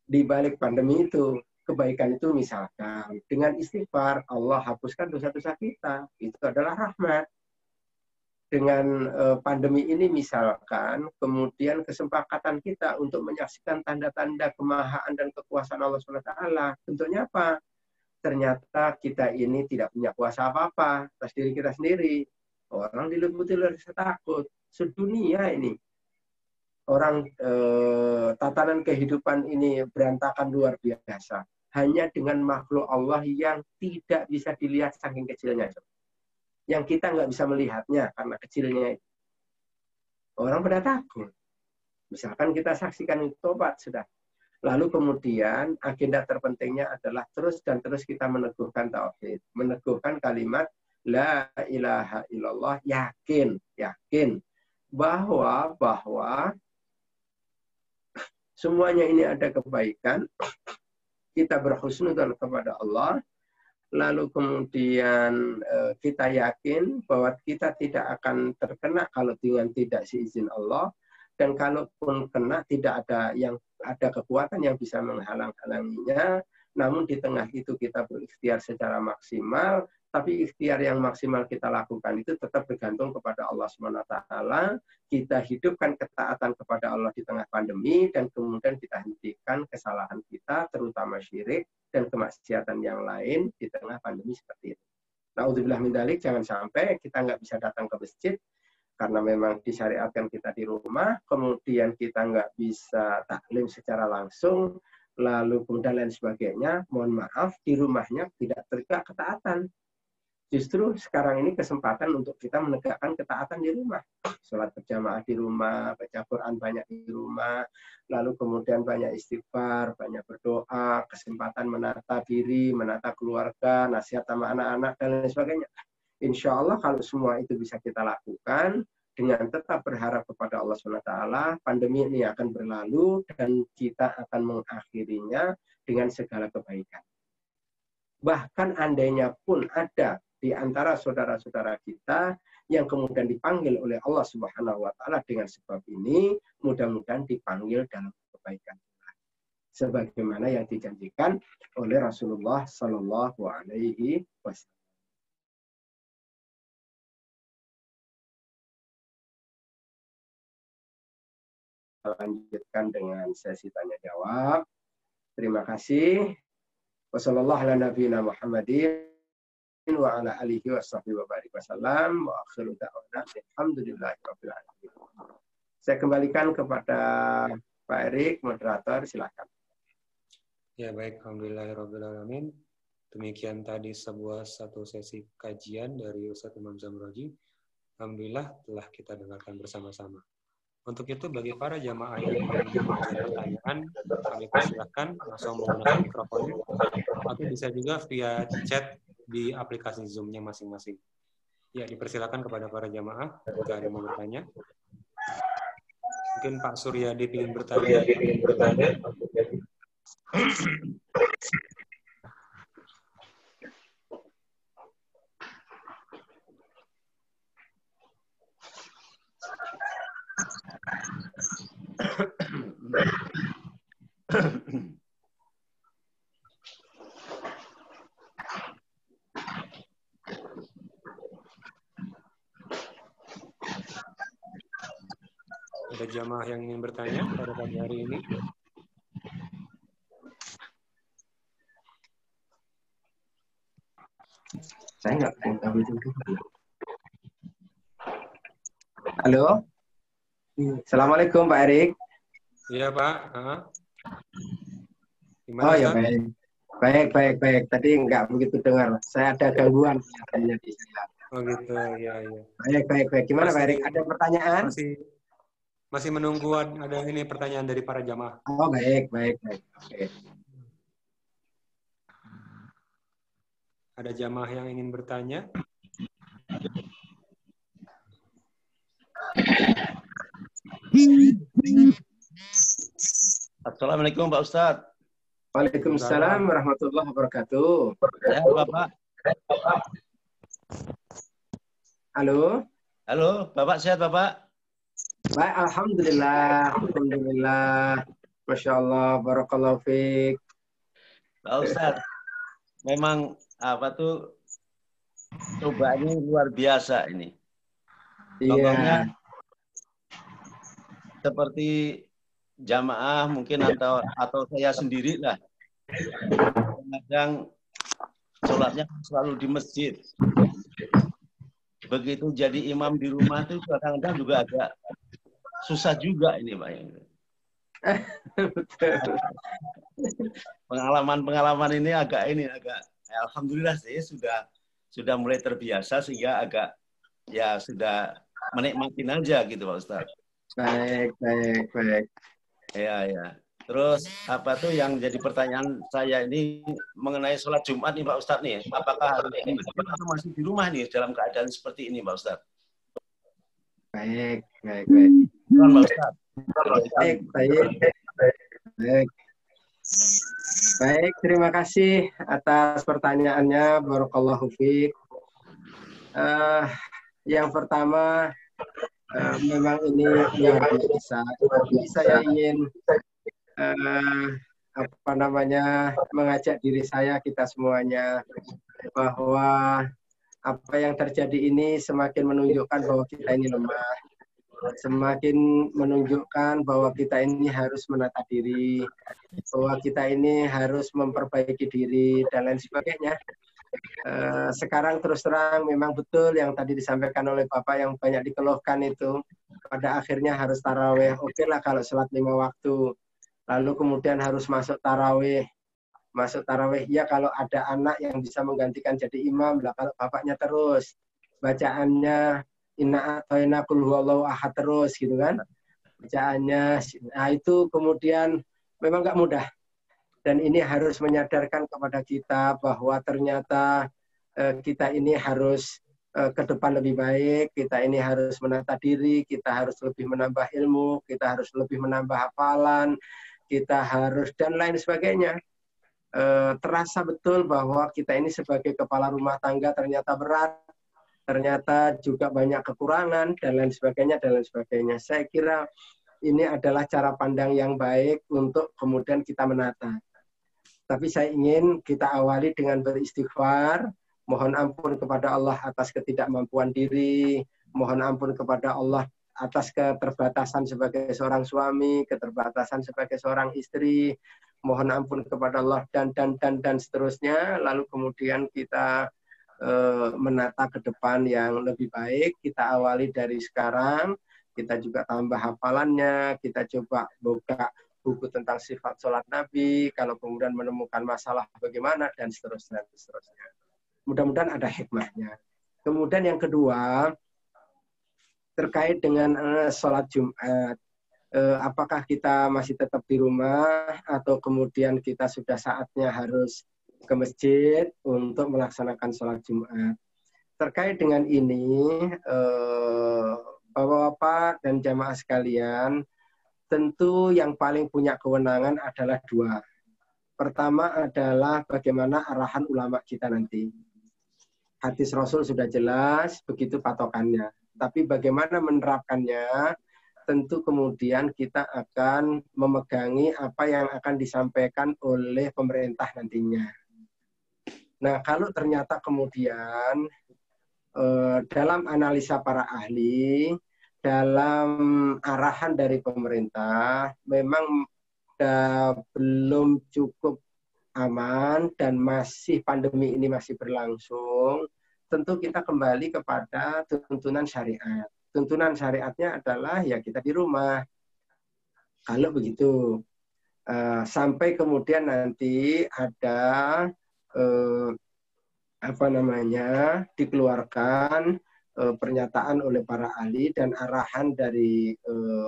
Di balik pandemi itu, kebaikan itu misalkan, dengan istighfar, Allah hapuskan dosa-dosa kita. Itu adalah rahmat. Dengan pandemi ini misalkan, kemudian kesepakatan kita untuk menyaksikan tanda-tanda kemahaan dan kekuasaan Allah SWT. Tentunya apa? Ternyata kita ini tidak punya kuasa apa-apa atas diri kita sendiri. Orang diliputi oleh rasa takut. Sedunia ini. Orang tatanan kehidupan ini berantakan luar biasa. Hanya dengan makhluk Allah yang tidak bisa dilihat saking kecilnya. Yang kita nggak bisa melihatnya karena kecilnya. Orang pada takut. Misalkan kita saksikan tobat sudah. Lalu kemudian agenda terpentingnya adalah terus dan terus kita meneguhkan tauhid. Meneguhkan kalimat La ilaha illallah, yakin bahwa semuanya ini ada kebaikan, kita berhusnudzon kepada Allah, lalu kemudian kita yakin bahwa kita tidak akan terkena kalau dengan tidak seizin Allah, dan kalaupun kena tidak ada kekuatan yang bisa menghalang-halanginya. Namun di tengah itu kita berikhtiar secara maksimal, tapi ikhtiar yang maksimal kita lakukan itu tetap bergantung kepada Allah SWT. Kita hidupkan ketaatan kepada Allah di tengah pandemi, dan kemudian kita hentikan kesalahan kita, terutama syirik dan kemaksiatan yang lain di tengah pandemi seperti itu. Na'udzubillah min dzalik, jangan sampai kita nggak bisa datang ke masjid karena memang disyariatkan kita di rumah, kemudian kita nggak bisa taklim secara langsung, lalu kemudian lain sebagainya. Mohon maaf, di rumahnya tidak tegak ketaatan. Justru sekarang ini kesempatan untuk kita menegakkan ketaatan di rumah. Sholat berjamaah di rumah, baca Quran banyak di rumah, lalu kemudian banyak istighfar, banyak berdoa, kesempatan menata diri, menata keluarga, nasihat sama anak-anak, dan lain sebagainya. Insya Allah kalau semua itu bisa kita lakukan, dengan tetap berharap kepada Allah SWT, pandemi ini akan berlalu dan kita akan mengakhirinya dengan segala kebaikan. Bahkan andainya pun ada di antara saudara-saudara kita yang kemudian dipanggil oleh Allah Subhanahu wa taala dengan sebab ini, mudah-mudahan dipanggil dalam kebaikan. Sebagaimana yang dijanjikan oleh Rasulullah Sallallahu alaihi wasallam. Lanjutkan dengan sesi tanya jawab. Terima kasih. Wassalamualaikum warahmatullahi wabarakatuh. Wa ala alihi wa sahbihi wa barik wasallam wa akhiru da'wana alhamdulillahirabbil alamin. Saya kembalikan kepada Pak Erik, moderator, silakan. Ya, baik, alhamdulillahirabbil alamin. Demikian tadi satu sesi kajian dari Ustaz Imam Zamroji. Alhamdulillah telah kita dengarkan bersama-sama. Untuk itu, bagi para jamaah yang ingin mengajukan pertanyaan, kami persilahkan langsung menggunakan mikrofonnya, atau bisa juga via chat di aplikasi Zoom-nya masing-masing. Ya, dipersilakan kepada para jamaah jika ada yang mau bertanya. Mungkin Pak Suryadi ingin bertanya. Ada jamaah yang ingin bertanya pada pagi hari ini? Saya nggak tahu itu. Halo. Assalamualaikum Pak Erik. Iya Pak. Gimana, oh ya Ustaz? baik. Tadi nggak begitu dengar. Saya ada gangguan katanya di saya. Oh gitu, iya. Baik. Gimana Pak Erik? Ada pertanyaan? Masih menunggu ada ini pertanyaan dari para jamaah. Oh baik. Oke. Ada jamaah yang ingin bertanya? Assalamualaikum Pak Ustadz. Waalaikumsalam warahmatullahi wabarakatuh. Sehat Bapak? Halo, Bapak sehat Bapak? baik, alhamdulillah. Masya Allah, barakallahu fiik. Pak Ustadz, memang cobaannya luar biasa ini. Contohnya seperti jamaah mungkin atau saya sendiri lah. Kadang sholatnya selalu di masjid. Begitu jadi imam di rumah itu kadang-kadang juga agak susah juga ini Pak. Pengalaman ini agak alhamdulillah saya sudah mulai terbiasa sehingga agak ya sudah menikmatin aja gitu Pak Ustadz. Baik. Ya. Terus yang jadi pertanyaan saya ini mengenai sholat Jumat nih Pak Ustadz nih, apakah harus di masjid atau masih di rumah nih dalam keadaan seperti ini Pak Ustadz? Baik. Pak Ustadz. Baik, terima kasih atas pertanyaannya, barakallahu fiik. Yang pertama, Memang ini luar biasa. Tapi saya ingin apa namanya mengajak diri saya, kita semuanya, bahwa apa yang terjadi ini semakin menunjukkan bahwa kita ini lemah, semakin menunjukkan bahwa kita ini harus menata diri, bahwa kita ini harus memperbaiki diri dan lain sebagainya. Sekarang terus terang memang betul yang tadi disampaikan oleh Bapak yang banyak dikeluhkan itu, pada akhirnya harus taraweh. Oke lah kalau sholat 5 waktu, lalu kemudian harus masuk taraweh. Masuk taraweh, ya kalau ada anak yang bisa menggantikan jadi imam lah. Kalau bapaknya terus bacaannya inna a'toina qul huwallahu ahad terus gitu kan, bacaannya, nah itu kemudian memang nggak mudah. Dan ini harus menyadarkan kepada kita bahwa ternyata kita ini harus ke depan lebih baik, kita ini harus menata diri, kita harus lebih menambah ilmu, kita harus lebih menambah hafalan, kita harus dan lain sebagainya. Terasa betul bahwa kita ini sebagai kepala rumah tangga ternyata berat, ternyata juga banyak kekurangan dan lain sebagainya dan lain sebagainya. Saya kira ini adalah cara pandang yang baik untuk kemudian kita menata. Tapi saya ingin kita awali dengan beristighfar, mohon ampun kepada Allah atas ketidakmampuan diri, mohon ampun kepada Allah atas keterbatasan sebagai seorang suami, keterbatasan sebagai seorang istri, mohon ampun kepada Allah dan seterusnya. Lalu kemudian kita menata ke depan yang lebih baik. Kita awali dari sekarang, kita juga tambah hafalannya, kita coba buka buku tentang sifat sholat Nabi, kalau kemudian menemukan masalah bagaimana, dan seterusnya. Mudah-mudahan ada hikmahnya. Kemudian yang kedua, terkait dengan sholat Jumat. Apakah kita masih tetap di rumah atau kemudian kita sudah saatnya harus ke masjid untuk melaksanakan sholat Jumat. Terkait dengan ini, Bapak-bapak dan jamaah sekalian, tentu yang paling punya kewenangan adalah dua. Pertama adalah bagaimana arahan ulama kita nanti. Hadis Rasul sudah jelas, begitu patokannya. Tapi bagaimana menerapkannya, tentu kemudian kita akan memegangi apa yang akan disampaikan oleh pemerintah nantinya. Nah, kalau ternyata kemudian dalam analisa para ahli, dalam arahan dari pemerintah, memang belum cukup aman dan masih pandemi ini masih berlangsung, tentu kita kembali kepada tuntunan syariat. Tuntunan syariatnya adalah ya kita di rumah. Kalau begitu, sampai kemudian nanti ada dikeluarkan pernyataan oleh para ahli dan arahan dari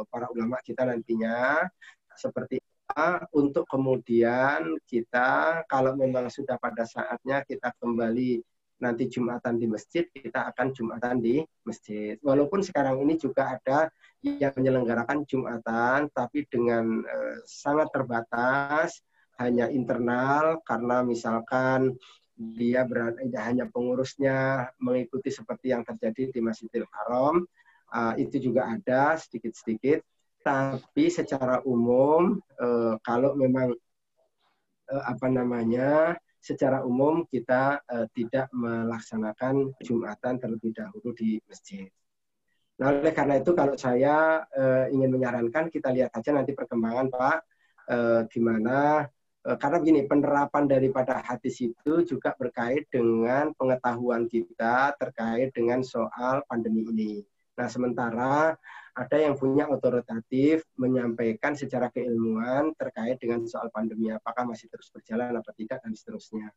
para ulama kita nantinya seperti apa untuk kemudian kita kalau memang sudah pada saatnya kita kembali nanti Jumatan di masjid, kita akan Jumatan di masjid. Walaupun sekarang ini juga ada yang menyelenggarakan Jumatan, tapi dengan sangat terbatas, hanya internal, karena misalkan dia hanya pengurusnya mengikuti seperti yang terjadi di Masjidil Haram, itu juga ada sedikit-sedikit. Tapi secara umum, kalau memang secara umum kita tidak melaksanakan Jumatan terlebih dahulu di masjid. Nah, oleh karena itu kalau saya ingin menyarankan kita lihat aja nanti perkembangan Pak, gimana, karena begini, penerapan daripada hadis itu juga berkait dengan pengetahuan kita terkait dengan soal pandemi ini. Nah, sementara ada yang punya otoritatif menyampaikan secara keilmuan terkait dengan soal pandemi, apakah masih terus berjalan atau tidak, dan seterusnya.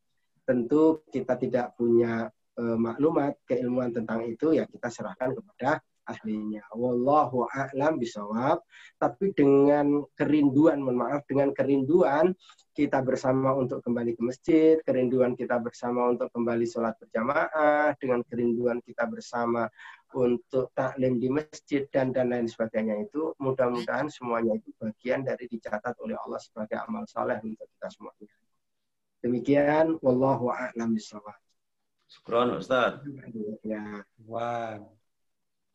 Tentu kita tidak punya maklumat keilmuan tentang itu, ya kita serahkan kepada ahlinya. Wallahu a'lam bishawab. Tapi dengan kerinduan, dengan kerinduan kita bersama untuk kembali ke masjid, kerinduan kita bersama untuk kembali sholat berjamaah, dengan kerinduan kita bersama untuk taklim di masjid dan lain sebagainya, itu mudah-mudahan semuanya itu bagian dari dicatat oleh Allah sebagai amal saleh untuk kita semuanya. Demikian, wallahu a'lam bishawab. Syukron Ustaz. Ya. Wah.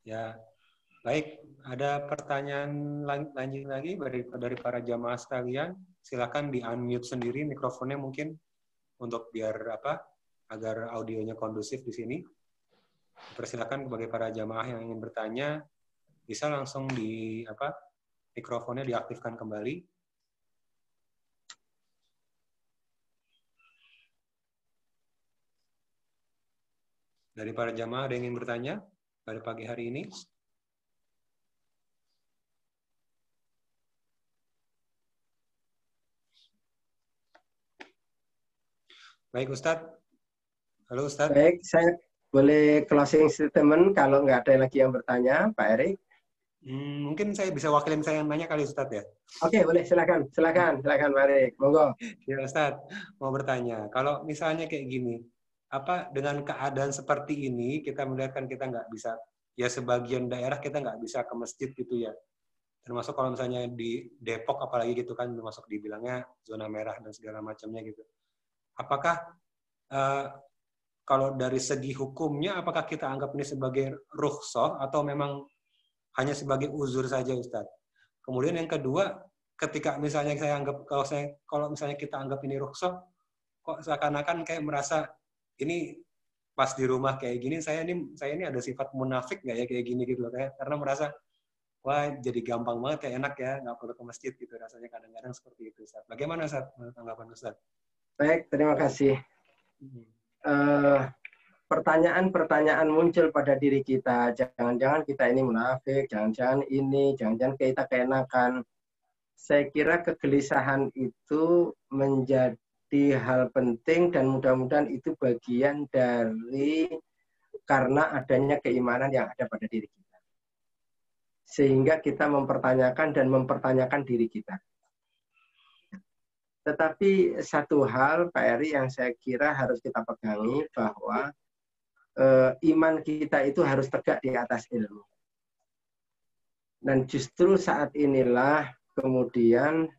Ya. Baik, ada pertanyaan lanjut lagi dari para jamaah sekalian. Silakan di-unmute sendiri mikrofonnya mungkin untuk biar agar audionya kondusif di sini. Persilakan bagi para jamaah yang ingin bertanya, bisa langsung mikrofonnya diaktifkan kembali. Dari para jamaah ada yang ingin bertanya pada pagi hari ini? Baik, Ustadz. Halo, Ustadz. Baik, saya boleh closing statement kalau nggak ada lagi yang bertanya, Pak Erik. Mungkin saya bisa wakilin saya yang nanya kali, Ustadz ya? Oke, boleh. Silakan Pak Erik. Monggo. Ya, Ustadz, mau bertanya. Kalau misalnya kayak gini, dengan keadaan seperti ini, kita melihat kan kita nggak bisa, ya sebagian daerah kita nggak bisa ke masjid gitu ya. Termasuk kalau misalnya di Depok apalagi gitu kan, termasuk dibilangnya zona merah dan segala macamnya gitu. Apakah kalau dari segi hukumnya, apakah kita anggap ini sebagai rukhsah atau memang hanya sebagai uzur saja, Ustadz? Kemudian yang kedua, ketika misalnya saya anggap kalau misalnya kita anggap ini rukhsah, kok seakan-akan kayak merasa ini pas di rumah kayak gini saya ini ada sifat munafik nggak ya kayak gini gitu loh, kayak karena merasa wah jadi gampang banget kayak enak ya nggak perlu ke masjid gitu rasanya kadang-kadang seperti itu, Ustadz. Bagaimana, Ustadz, tanggapan Ustadz? Baik, terima kasih. Pertanyaan-pertanyaan muncul pada diri kita, jangan-jangan kita ini munafik, jangan-jangan kita keenakan. Saya kira kegelisahan itu menjadi hal penting dan mudah-mudahan itu bagian dari karena adanya keimanan yang ada pada diri kita. Sehingga kita mempertanyakan diri kita. Tetapi satu hal, Pak Eri, yang saya kira harus kita pegangi bahwa iman kita itu harus tegak di atas ilmu. Dan justru saat inilah kemudian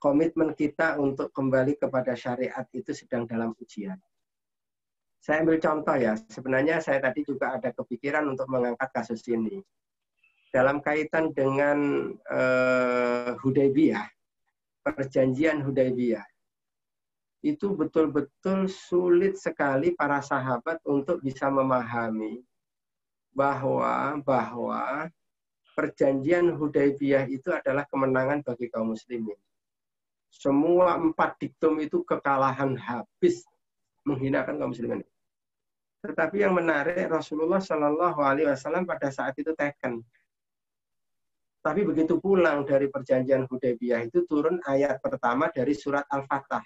komitmen kita untuk kembali kepada syariat itu sedang dalam ujian. Saya ambil contoh ya, sebenarnya saya tadi juga ada kepikiran untuk mengangkat kasus ini. Dalam kaitan dengan Hudaybiyah, perjanjian Hudaybiyah, itu betul-betul sulit sekali para sahabat untuk bisa memahami bahwa perjanjian Hudaybiyah itu adalah kemenangan bagi kaum muslimin. Semua 4 diktum itu kekalahan habis menghinakan kaum muslimin. Tetapi yang menarik, Rasulullah Shallallahu Alaihi Wasallam pada saat itu taken. Tapi begitu pulang dari perjanjian Hudaybiyah itu turun ayat pertama dari surat Al-Fatah.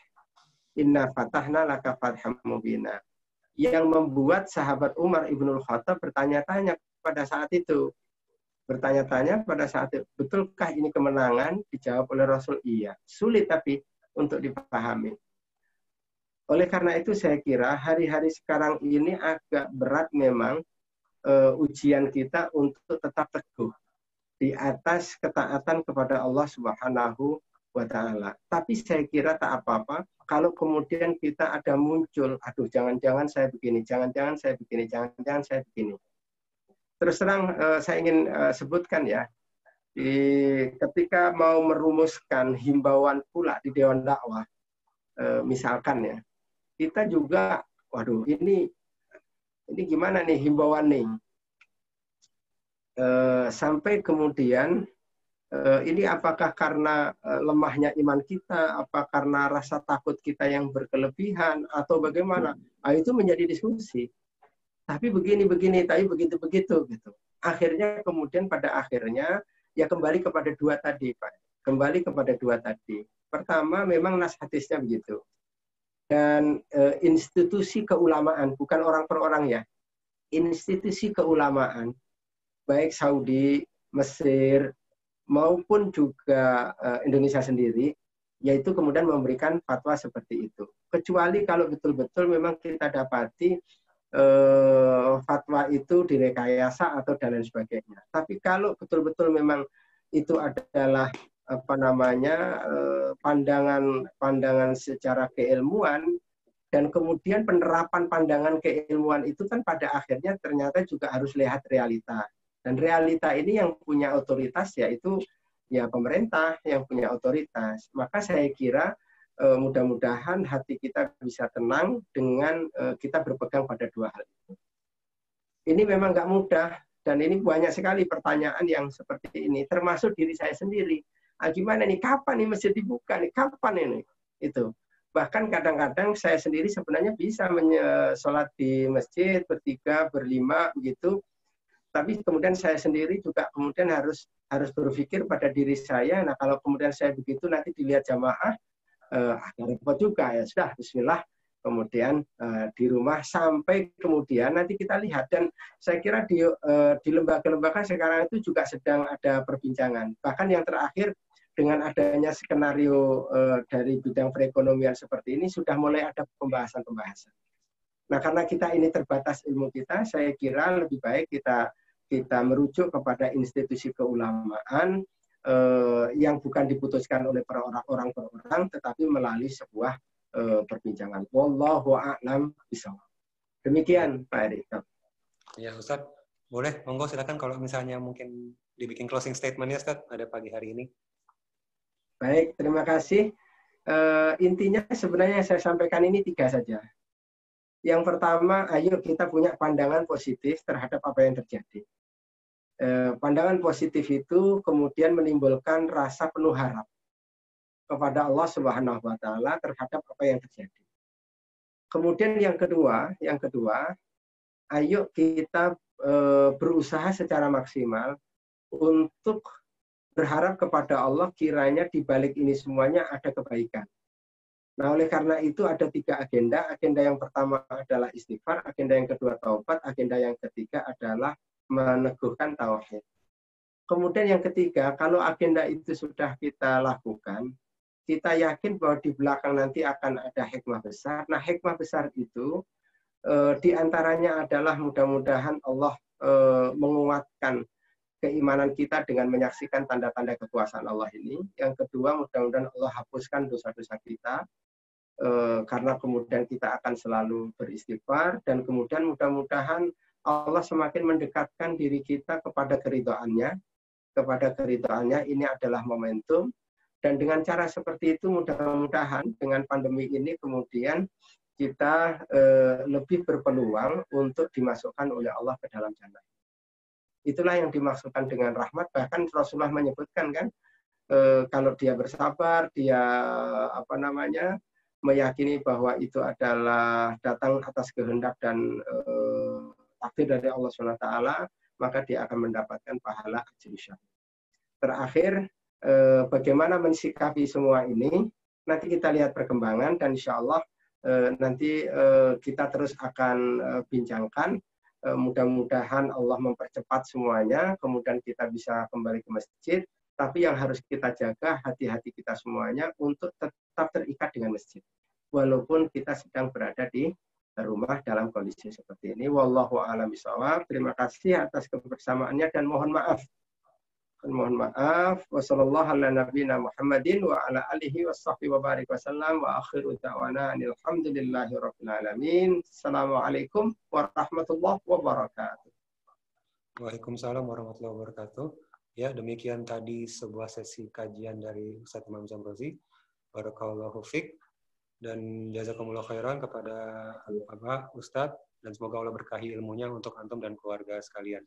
Inna fatahna laka fatham mubina. Yang membuat sahabat Umar Ibnul Khattab bertanya-tanya pada saat itu. Betulkah ini kemenangan? Dijawab oleh Rasul, iya. Sulit tapi untuk dipahami. Oleh karena itu saya kira hari-hari sekarang ini agak berat memang ujian kita untuk tetap teguh di atas ketaatan kepada Allah Subhanahu wa Ta'ala. Tapi saya kira tak apa-apa kalau kemudian kita ada muncul, aduh jangan-jangan saya begini, jangan-jangan saya begini, jangan-jangan saya begini. Terus terang saya ingin sebutkan ya, ketika mau merumuskan himbauan pula di Dewan Dakwah, misalkan ya, kita juga, waduh ini gimana nih himbauan nih? Sampai kemudian ini apakah karena lemahnya iman kita, apa karena rasa takut kita yang berkelebihan, atau bagaimana? Nah, itu menjadi diskusi. Tapi begini, tapi begitu-begitu gitu. Akhirnya kemudian pada akhirnya ya kembali kepada 2 tadi, Pak. Kembali kepada 2 tadi. Pertama memang nas hadisnya begitu. Dan institusi keulamaan, bukan orang per orang ya. Institusi keulamaan baik Saudi, Mesir, maupun juga Indonesia sendiri, yaitu kemudian memberikan fatwa seperti itu. Kecuali kalau betul-betul memang kita dapati fatwa itu direkayasa atau dan lain sebagainya. Tapi kalau betul-betul memang itu adalah pandangan secara keilmuan, dan kemudian penerapan pandangan keilmuan itu kan pada akhirnya ternyata juga harus lihat realita. Dan realita ini yang punya otoritas yaitu ya pemerintah yang punya otoritas. Maka saya kira mudah-mudahan hati kita bisa tenang dengan kita berpegang pada dua hal itu. Ini memang nggak mudah, dan ini banyak sekali pertanyaan yang seperti ini, termasuk diri saya sendiri. Gimana nih, kapan nih masjid dibuka nih, kapan ini? Itu. Bahkan kadang-kadang saya sendiri sebenarnya bisa sholat di masjid bertiga, berlima, begitu. Tapi kemudian saya sendiri juga kemudian harus berpikir pada diri saya. Nah, kalau kemudian saya begitu nanti dilihat jamaah, repot juga ya. Sudah, bismillah. Kemudian di rumah sampai kemudian nanti kita lihat. Dan saya kira di lembaga-lembaga sekarang itu juga sedang ada perbincangan. Bahkan yang terakhir dengan adanya skenario dari bidang perekonomian seperti ini sudah mulai ada pembahasan-pembahasan. Nah, karena kita ini terbatas ilmu kita, saya kira lebih baik kita merujuk kepada institusi keulamaan yang bukan diputuskan oleh orang per orang, tetapi melalui sebuah perbincangan. Wallahu a'lam bishawab. Demikian Pak Erik. Ya Ustadz, boleh monggo silakan kalau misalnya mungkin dibikin closing statement ya Ustadz pada pagi hari ini. Baik, terima kasih. Intinya sebenarnya saya sampaikan ini 3 saja. Yang pertama, ayo kita punya pandangan positif terhadap apa yang terjadi. Pandangan positif itu kemudian menimbulkan rasa penuh harap kepada Allah Subhanahu wa taala terhadap apa yang terjadi. Kemudian yang kedua, ayo kita berusaha secara maksimal untuk berharap kepada Allah kiranya di balik ini semuanya ada kebaikan. Nah, oleh karena itu ada 3 agenda. Agenda yang pertama adalah istighfar, agenda yang kedua taubat, agenda yang ketiga adalah meneguhkan tauhid. Kemudian yang ketiga, kalau agenda itu sudah kita lakukan, kita yakin bahwa di belakang nanti akan ada hikmah besar. Nah, hikmah besar itu diantaranya adalah mudah-mudahan Allah menguatkan keimanan kita dengan menyaksikan tanda-tanda kekuasaan Allah ini. Yang kedua, mudah-mudahan Allah hapuskan dosa-dosa kita, karena kemudian kita akan selalu beristighfar, dan kemudian mudah-mudahan Allah semakin mendekatkan diri kita kepada keridhaannya. Ini adalah momentum, dan dengan cara seperti itu mudah-mudahan dengan pandemi ini kemudian kita lebih berpeluang untuk dimasukkan oleh Allah ke dalam jannah. Itulah yang dimaksudkan dengan rahmat. Bahkan Rasulullah menyebutkan kan, kalau dia bersabar, dia meyakini bahwa itu adalah datang atas kehendak dan takdir dari Allah SWT, maka dia akan mendapatkan pahala ajri syahid. Terakhir, bagaimana mensikapi semua ini, nanti kita lihat perkembangan, dan insya Allah nanti kita terus akan bincangkan. Mudah-mudahan Allah mempercepat semuanya, kemudian kita bisa kembali ke masjid. Tapi yang harus kita jaga hati-hati kita semuanya untuk tetap terikat dengan masjid, walaupun kita sedang berada di rumah dalam kondisi seperti ini. Wallahu a'lam bishawab. Terima kasih atas kebersamaannya dan mohon maaf. Wassallallahu ala nabiyina Muhammadin wa ala alihi washabbihi wa barik wasallam wa akhiru da'wana alhamdulillahi rabbil alamin. Assalamualaikum warahmatullahi wabarakatuh. Waalaikumsalam warahmatullahi wabarakatuh. Ya, demikian tadi sebuah sesi kajian dari Ustadz Imam Zamrozi. Barakallahu fiik. Dan jazakumullah khairan kepada Bapak Ustadz, dan semoga Allah berkahi ilmunya untuk antum dan keluarga sekalian.